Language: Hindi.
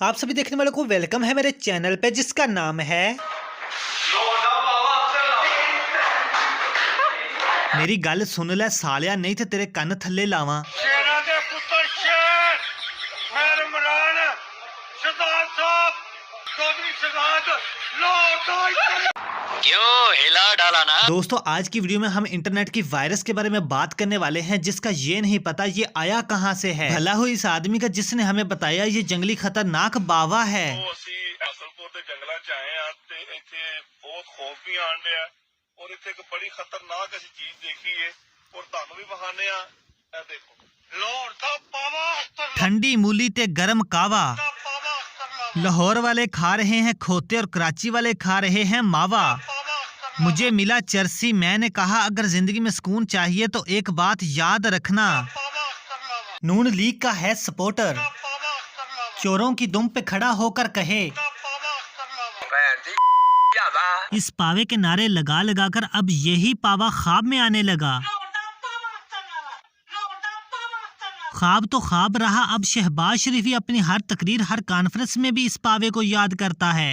आप सभी देखने वालों को वेलकम है मेरे चैनल पे जिसका नाम है मेरी गल सुन ले सालिया, नहीं थे तेरे कन्न थल्ले लावा। क्यों हिला डाला ना। दोस्तों आज की वीडियो में हम इंटरनेट की वायरस के बारे में बात करने वाले हैं जिसका ये नहीं पता ये आया कहां से है। भला हो इस आदमी का जिसने हमें बताया ये जंगली खतरनाक बावा है। और इत्थे एक बड़ी खतरनाक ऐसी चीज देखी है और तानू भी बहाने आ ए देखो लाहौर दा पावा ठंडी मूली ते गरम कावा। लाहौर वाले खा रहे हैं खोते और कराची वाले खा रहे हैं मावा। मुझे मिला चरसी, मैंने कहा अगर जिंदगी में सुकून चाहिए तो एक बात याद रखना, नून लीग का है सपोर्टर, चोरों की दुम पे खड़ा होकर कहे। इस पावे के नारे लगा लगा कर अब यही पावा ख्वाब में आने लगा। ख्वाब तो ख्वाब रहा, अब शहबाज शरीफ ही अपनी हर तकरीर हर कॉन्फ्रेंस में भी इस पावे को याद करता है।